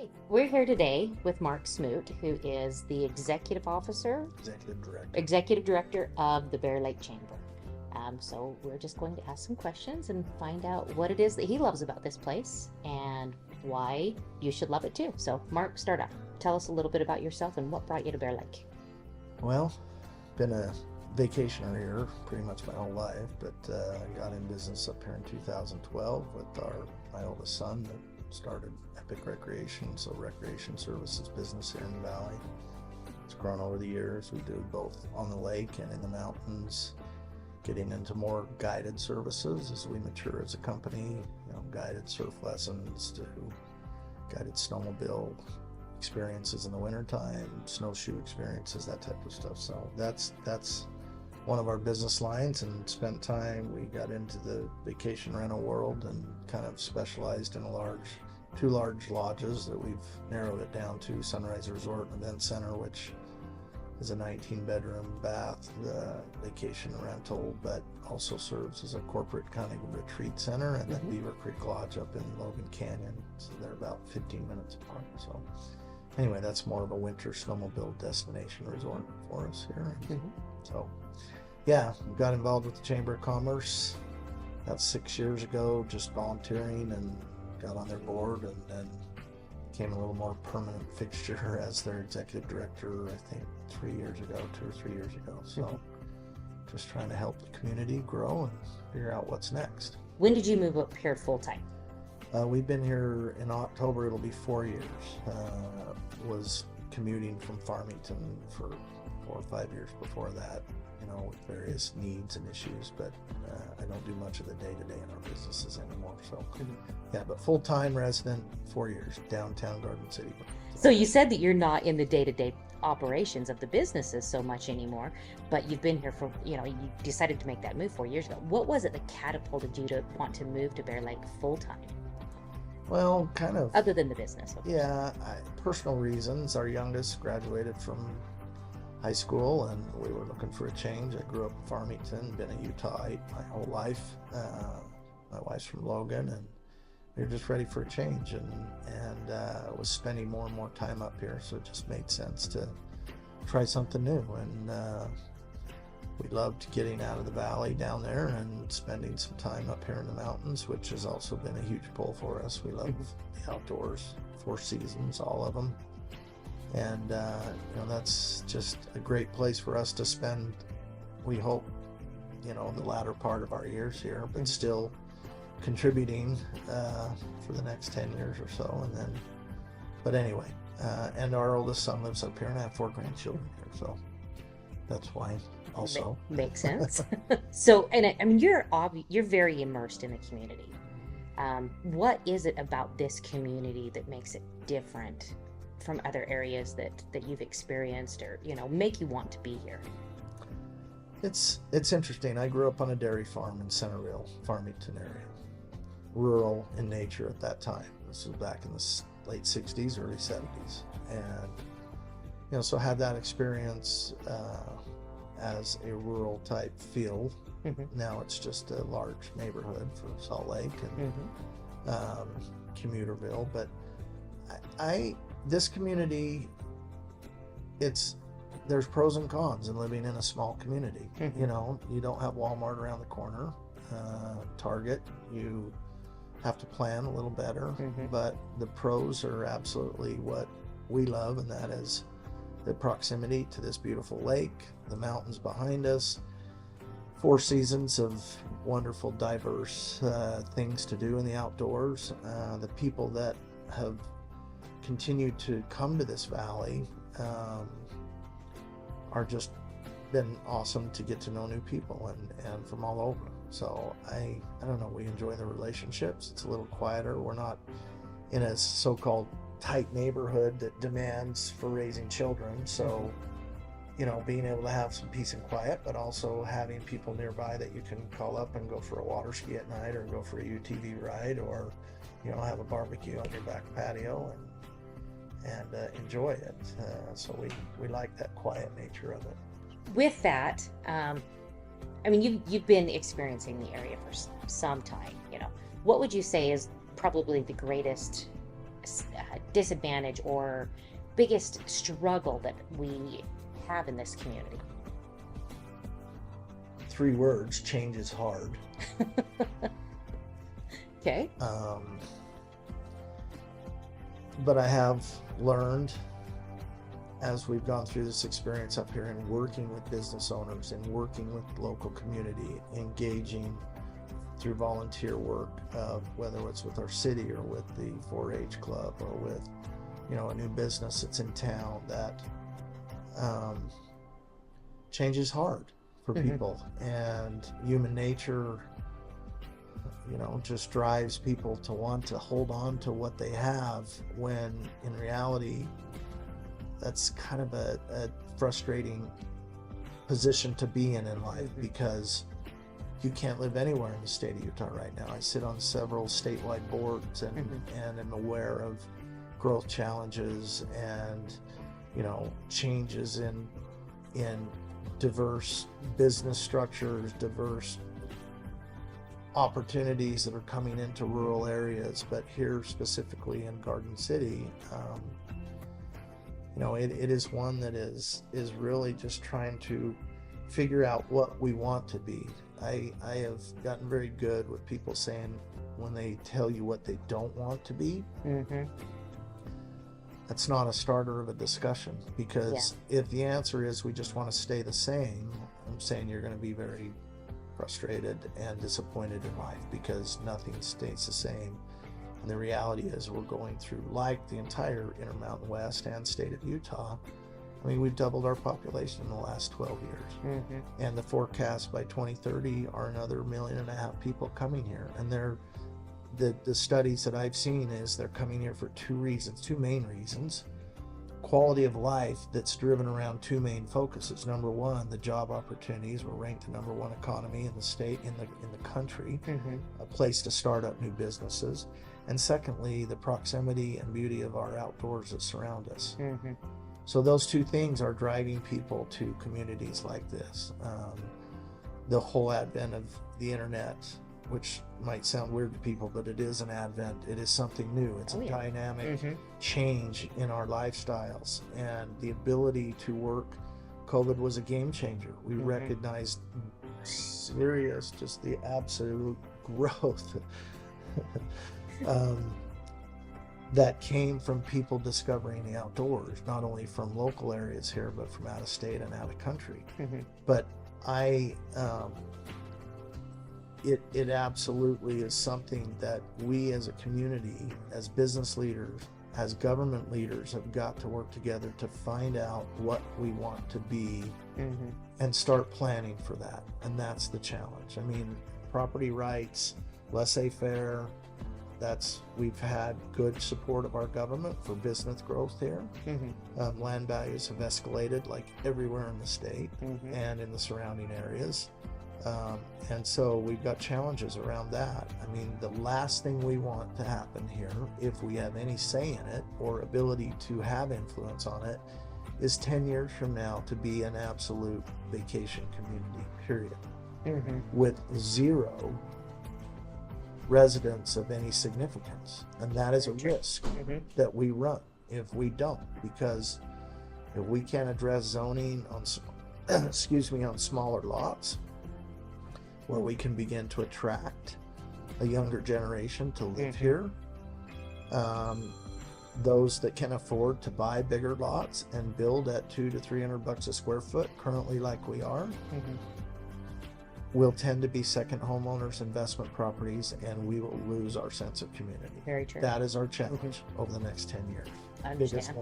Okay, we're here today with Mark Smoot, who is the executive director of the Bear Lake Chamber. So we're just going to ask some questions and find out what it is that he loves about this place and why you should love it too. So Mark, start off. Tell us a little bit about yourself and what brought you to Bear Lake. Well, been a vacationer here pretty much my whole life, but got in business up here in 2012 with my oldest son that started Epic Recreation, so recreation services business here in the valley. It's grown over the years. We do both on the lake and in the mountains, getting into more guided services as we mature as a company, guided surf lessons to guided snowmobile experiences in the wintertime, snowshoe experiences, that type of stuff. So that's one of our business lines, and spent time, we got into the vacation rental world and kind of specialized in two large lodges that we've narrowed it down to: Sunrise Resort and Event Center, which is a 19-bedroom bath vacation rental, but also serves as a corporate kind of retreat center, and then Beaver Creek Lodge up in Logan Canyon. So they're about 15 minutes apart. So anyway, that's more of a winter snowmobile destination resort for us here. So yeah, got involved with the Chamber of Commerce about 6 years ago, just volunteering, and got on their board, and then became a little more permanent fixture as their executive director, I think 2 or 3 years ago. So just trying to help the community grow and figure out what's next. When did you move up here full time? We've been here in October, it'll be 4 years. Was commuting from Farmington for 4 or 5 years before that, with various needs and issues, but I don't do much of the day-to-day in our businesses anymore. So yeah, but full-time resident, 4 years, downtown Garden City. So you said that you're not in the day-to-day operations of the businesses so much anymore, but you've been here for, you decided to make that move 4 years ago. What was it that catapulted you to want to move to Bear Lake full-time? Well, kind of. Other than the business. Yeah, personal reasons. Our youngest graduated from high school, and we were looking for a change. I grew up in Farmington, been a Utahite my whole life. My wife's from Logan, and we were just ready for a change, and was spending more and more time up here, so it just made sense to try something new. And we loved getting out of the valley down there and spending some time up here in the mountains, which has also been a huge pull for us. We love the outdoors, 4 seasons, all of them. And that's just a great place for us to spend, we hope, the latter part of our years here, but still contributing for the next 10 years or so. But anyway, and our oldest son lives up here, and I have 4 grandchildren here, so that's why also. Makes sense. So, and I mean, you're very immersed in the community. What is it about this community that makes it different from other areas that you've experienced, or make you want to be here? It's interesting. I grew up on a dairy farm in Centerville, Farmington area, rural in nature at that time. This was back in the late 60s, early 70s, and so had that experience as a rural type field. Now it's just a large neighborhood for Salt Lake and Commuterville, but this community, there's pros and cons in living in a small community. You don't have Walmart around the corner, Target. You have to plan a little better, but the pros are absolutely what we love, and that is the proximity to this beautiful lake, the mountains behind us, 4 seasons of wonderful, diverse things to do in the outdoors, the people that have continued to come to this valley are just been awesome to get to know new people and from all over. So I don't know, we enjoy the relationships. It's a little quieter. We're not in a so-called tight neighborhood that demands for raising children. So being able to have some peace and quiet, but also having people nearby that you can call up and go for a water ski at night, or go for a UTV ride, or have a barbecue on your back patio and enjoy it. So we like that quiet nature of it. With that, I mean, you've been experiencing the area for some time. What would you say is probably the greatest disadvantage or biggest struggle that we have in this community? 3 words: change is hard. Okay. But I have learned, as we've gone through this experience up here and working with business owners and working with local community, engaging through volunteer work, whether it's with our city or with the 4-H club or with, a new business that's in town, that change is hard for people, and human nature, just drives people to want to hold on to what they have, when in reality, that's kind of a frustrating position to be in life, because you can't live anywhere in the state of Utah right now. I sit on several statewide boards and am aware of growth challenges and, changes in diverse business structures, diverse opportunities that are coming into rural areas. But here specifically in Garden City, it is one that is really just trying to figure out what we want to be. I have gotten very good with people saying, when they tell you what they don't want to be, that's not a starter of a discussion, because if the answer is we just want to stay the same, I'm saying you're going to be very frustrated and disappointed in life, because nothing stays the same. And the reality is, we're going through, like the entire Intermountain West and state of Utah, we've doubled our population in the last 12 years. And the forecast by 2030 are another 1.5 million people coming here. And the studies that I've seen is they're coming here for 2 main reasons. Quality of life that's driven around 2 main focuses. Number one, the job opportunities. We're ranked the number 1 economy in the state, in the country, a place to start up new businesses. And secondly, the proximity and beauty of our outdoors that surround us. So those 2 things are driving people to communities like this. The whole advent of the internet, which might sound weird to people, but it is an advent. It is something new. It's a dynamic change in our lifestyles, and the ability to work. COVID was a game changer. We recognized serious, just the absolute growth that came from people discovering the outdoors, not only from local areas here, but from out of state and out of country. But it absolutely is something that we as a community, as business leaders, as government leaders, have got to work together to find out what we want to be and start planning for that. And that's the challenge. Property rights, laissez-faire, we've had good support of our government for business growth here. Land values have escalated like everywhere in the state and in the surrounding areas. And so we've got challenges around that. The last thing we want to happen here, if we have any say in it or ability to have influence on it, is 10 years from now to be an absolute vacation community, period. With 0 residents of any significance. And that is a risk that we run if we don't, because if we can't address zoning on on smaller lots, where we can begin to attract a younger generation to live here, those that can afford to buy bigger lots and build at $200 to $300 a square foot, currently like we are, will tend to be second homeowners, investment properties, and we will lose our sense of community. Very true. That is our challenge over the next 10 years. I understand.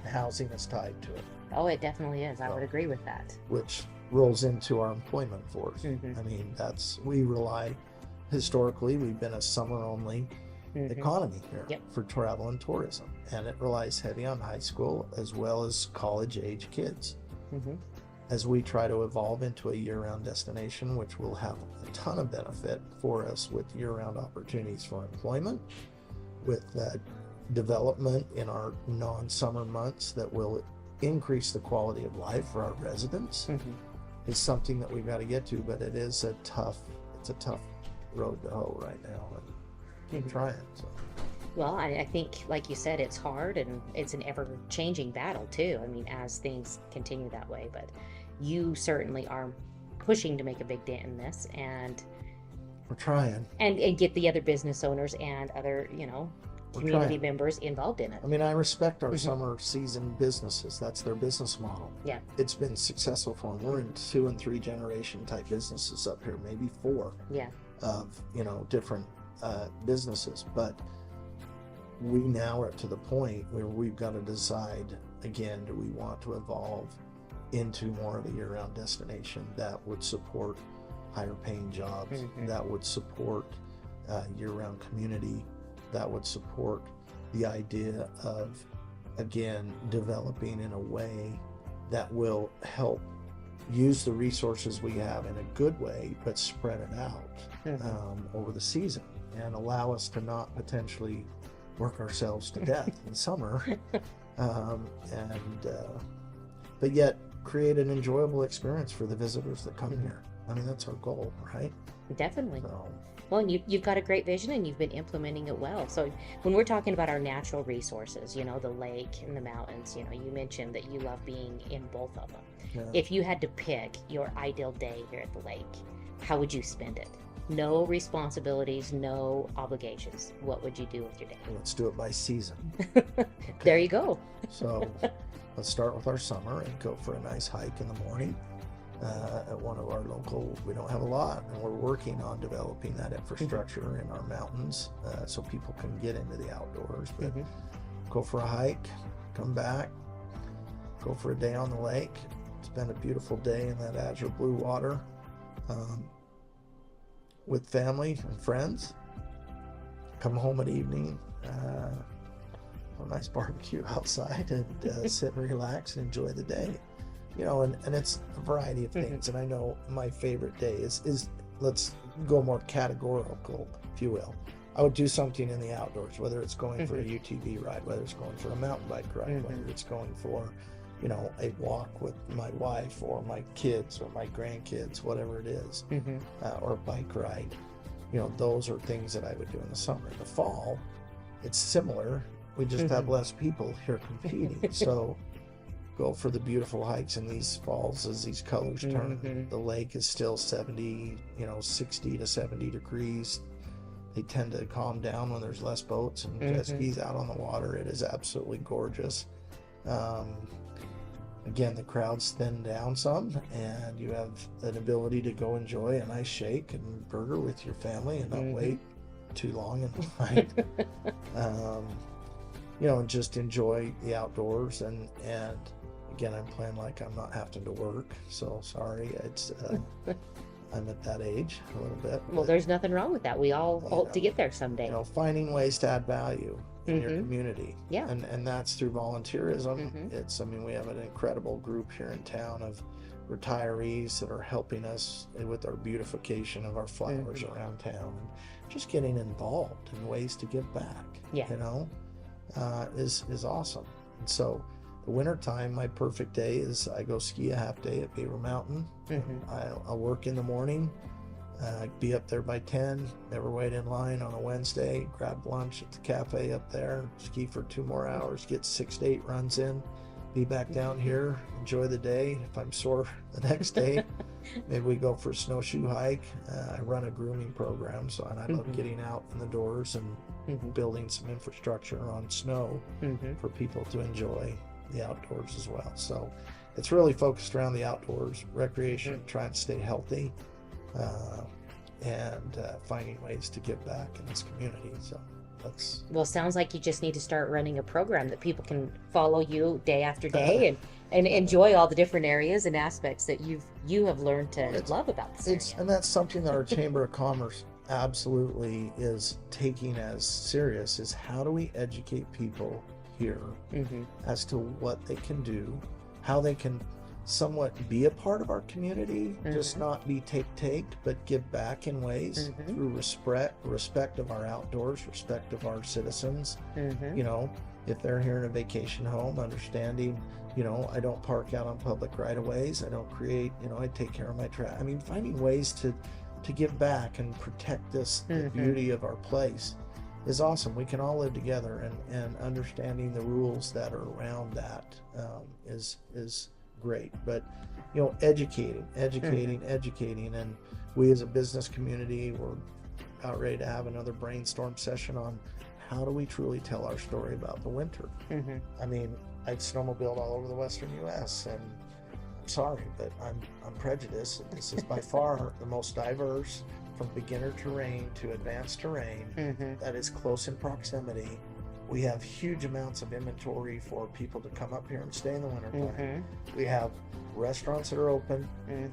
Housing is tied to it. Oh, it definitely is. I would agree with that. Which rolls into our employment force. We rely, historically, we've been a summer-only economy here for travel and tourism, and it relies heavy on high school as well as college-age kids. As we try to evolve into a year-round destination, which will have a ton of benefit for us with year-round opportunities for employment, with development in our non-summer months that will increase the quality of life for our residents, is something that we've got to get to. But it's a tough road to hoe right now, and keep trying. So. Well, I think, like you said, it's hard and it's an ever-changing battle too. I mean, as things continue that way, but you certainly are pushing to make a big dent in this We're trying. and get the other business owners and other, We're community trying. members involved in it. I mean, I respect our Mhm. summer season businesses. That's their business model. Yeah. It's been successful for them. We're in 2 and 3 generation type businesses up here, maybe 4 Yeah. of, different businesses. But we now are to the point where we've got to decide again, do we want to evolve into more of a year-round destination that would support higher paying jobs, Mhm. that would support year-round community, that would support the idea of, again, developing in a way that will help use the resources we have in a good way, but spread it out over the season and allow us to not potentially work ourselves to death in summer, but yet create an enjoyable experience for the visitors that come here. I mean, that's our goal, right? Definitely. So, Well, and you've got a great vision and you've been implementing it well. So when we're talking about our natural resources, the lake and the mountains, you mentioned that you love being in both of them. yeah. If you had to pick your ideal day here at the lake, how would you spend it? No responsibilities, no obligations. What would you do with your day? Let's do it by season. There you go. So let's start with our summer and go for a nice hike in the morning at one of our local, we don't have a lot, and we're working on developing that infrastructure in our mountains so people can get into the outdoors. But go for a hike, come back, go for a day on the lake, spend a beautiful day in that azure blue water with family and friends, come home at evening, a nice barbecue outside, and sit and relax and enjoy the day. And it's a variety of things. And I know my favorite day is let's go more categorical, if you will. I would do something in the outdoors, whether it's going for a UTV ride, whether it's going for a mountain bike ride, whether it's going for, a walk with my wife or my kids or my grandkids, whatever it is, or a bike ride. Those are things that I would do in the summer. In the fall, it's similar. We just have less people here competing. So go for the beautiful hikes in these falls as these colors turn. The lake is still 70, 60 to 70 degrees. They tend to calm down when there's less boats and jet skis out on the water. It is absolutely gorgeous. Again, the crowds thin down some, and you have an ability to go enjoy a nice shake and burger with your family and not wait too long in line. And just enjoy the outdoors. And again, I'm playing like I'm not having to work, so sorry. It's I'm at that age a little bit. Well, there's nothing wrong with that. We all hope to get there someday. Finding ways to add value in your community. Yeah. And that's through volunteerism. We have an incredible group here in town of retirees that are helping us with our beautification of our flowers around town, and just getting involved in ways to give back. Yeah. Is awesome. And so the wintertime, my perfect day is I go ski a half day at Beaver Mountain. I'll work in the morning, be up there by 10, never wait in line on a Wednesday, grab lunch at the cafe up there, ski for 2 more hours, get 6 to 8 runs in, be back down here, enjoy the day. If I'm sore the next day, maybe we go for a snowshoe hike. I run a grooming program, so I love getting out in the doors and building some infrastructure on snow for people to enjoy the outdoors as well. So it's really focused around the outdoors, recreation, trying to stay healthy, and finding ways to give back in this community. So that's... Well, sounds like you just need to start running a program that people can follow you day after day and enjoy all the different areas and aspects that you have learned to love about this area. And that's something that our Chamber of Commerce absolutely is taking as serious, is how do we educate people here as to what they can do, how they can somewhat be a part of our community, just not be take, but give back in ways through respect of our outdoors, respect of our citizens. If they're here in a vacation home, understanding, I don't park out on public right-of-ways, I don't create, I take care of my trash. Finding ways to give back and protect the beauty of our place. is awesome. We can all live together, and understanding the rules that are around that is great. But educating, and we as a business community, we're about ready to have another brainstorm session on how do we truly tell our story about the winter. I mean, I've snowmobiled all over the Western U.S. and I'm sorry, but I'm prejudiced. This is by far the most diverse, from beginner terrain to advanced terrain, that is close in proximity. We have huge amounts of inventory for people to come up here and stay in the winter time. We have restaurants that are open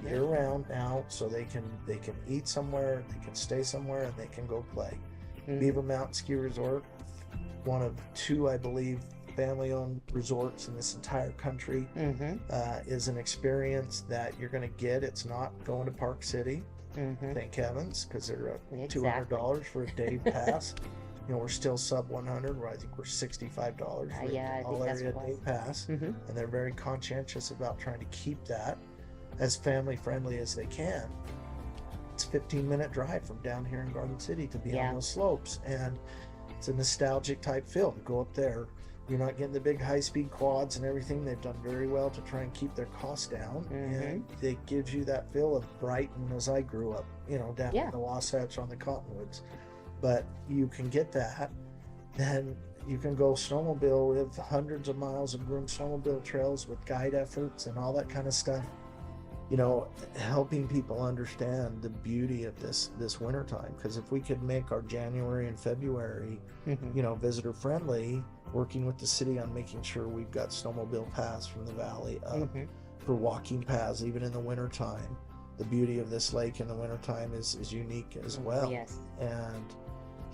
year round now, so they can eat somewhere, they can stay somewhere, and they can go play. Beaver Mountain Ski Resort, one of two, I believe, family-owned resorts in this entire country, is an experience that you're going to get. It's not going to Park City, thank heavens, because they're $200 for a day pass. We're still sub 100, where I think we're $65 for an all area day pass, and they're very conscientious about trying to keep that as family friendly as they can. It's a 15-minute drive from down here in Garden City to be on those slopes, and it's a nostalgic type feel to go up there. You're not getting the big high-speed quads and everything. They've done very well to try and keep their costs down, and it gives you that feel of Brighton as I grew up, down in the Wasatch on the Cottonwoods. But you can get that, then you can go snowmobile. We have hundreds of miles of groomed snowmobile trails with guide efforts and all that kind of stuff. Helping people understand the beauty of this winter time. Because if we could make our January and February, visitor friendly, working with the city on making sure we've got snowmobile paths from the valley up for walking paths, even in the winter time. The beauty of this lake in the wintertime is unique as well. And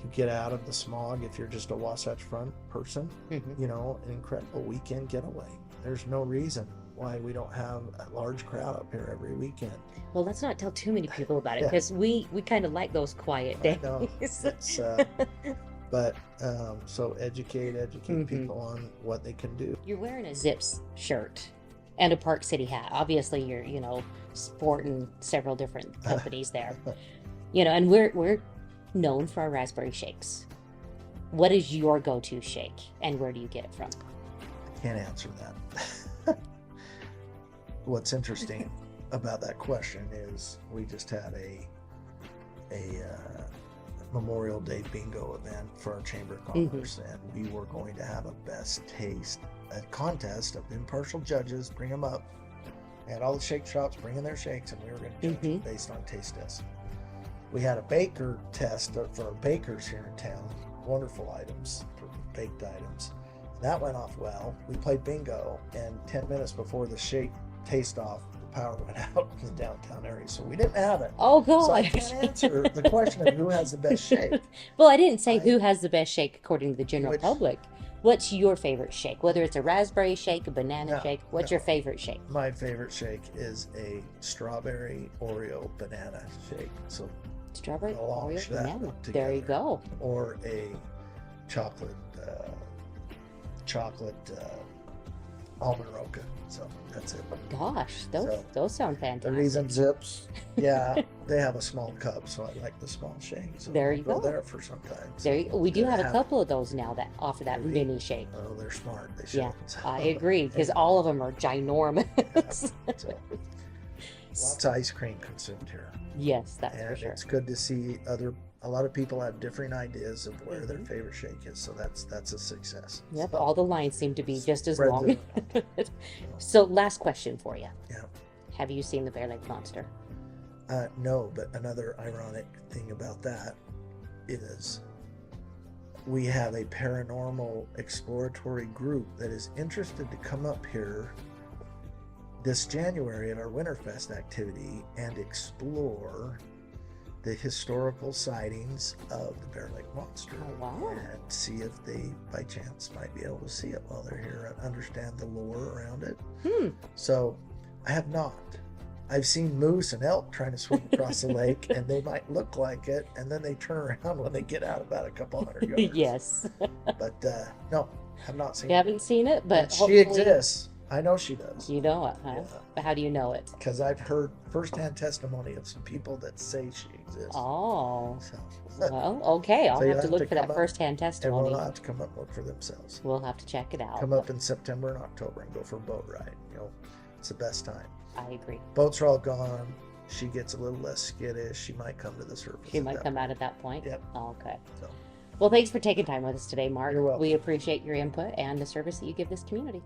you get out of the smog if you're just a Wasatch Front person, an incredible weekend getaway. There's no reason why we don't have a large crowd up here every weekend. Well, let's not tell too many people about it, because we kind of like those quiet days. So educate people on what they can do. You're wearing a Zips shirt and a Park City hat. Obviously, you're sporting several different companies there. And we're known for our raspberry shakes. What is your go-to shake, and where do you get it from? I can't answer that. What's interesting about that question is we just had a Memorial Day bingo event for our Chamber of Commerce, and we were going to have a best taste, a contest of impartial judges, bring them up, and all the shake shops bring in their shakes, and we were going to judge them based on taste tests. We had a baker test for our bakers here in town, wonderful items, for baked items. That went off well. We played bingo, and 10 minutes before the shake taste off, the power went out in the downtown area, so we didn't have it. Oh, God. So I can't answer the question of who has the best shake. Well, I didn't say who has the best shake according to the general public. What's your favorite shake? Whether it's a raspberry shake, a banana shake, what's your favorite shake? My favorite shake is a strawberry Oreo banana shake. So strawberry Oreo banana. Together. There you go. Or a chocolate almond roca. So that's it. Gosh, those sound fantastic. The reason Zips, they have a small cup, so I like the small shake. So there you go. There for sometimes. There you go. We do have a couple of those now that offer that mini shake. Oh, they're smart. They should. Yeah, I agree, because all of them are ginormous. Lots of ice cream consumed here. Yes, that's for sure. It's good to see a lot of people have different ideas of where their favorite shake is, so that's a success. Yep, all the lines seem to be just as long. So last question for you. Yeah. Have you seen the Bear Lake Monster? No, but another ironic thing about that is we have a paranormal exploratory group that is interested to come up here this January at our Winterfest activity and explore the historical sightings of the Bear Lake Monster. Oh, wow. And see if they, by chance, might be able to see it while they're here and understand the lore around it. So I have not. I've seen moose and elk trying to swim across the lake, and they might look like it, and then they turn around when they get out about a couple hundred yards. Yes. But no, have not seen You haven't seen it, but she exists. I know she does. You know it, huh? Yeah. But how do you know it? Because I've heard firsthand testimony of some people that say she exists. Oh, So, well, okay. I'll So you'll have to look for that come up- firsthand everyone testimony. will have to come up and look for themselves. We'll have to check it out. Come up in September and October and go for a boat ride. It's the best time. I agree. Boats are all gone. She gets a little less skittish. She might come to the surface. She might come out at that point. Yep. Okay. So, Well, thanks for taking time with us today, Mark. You're welcome. We appreciate your input and the service that you give this community.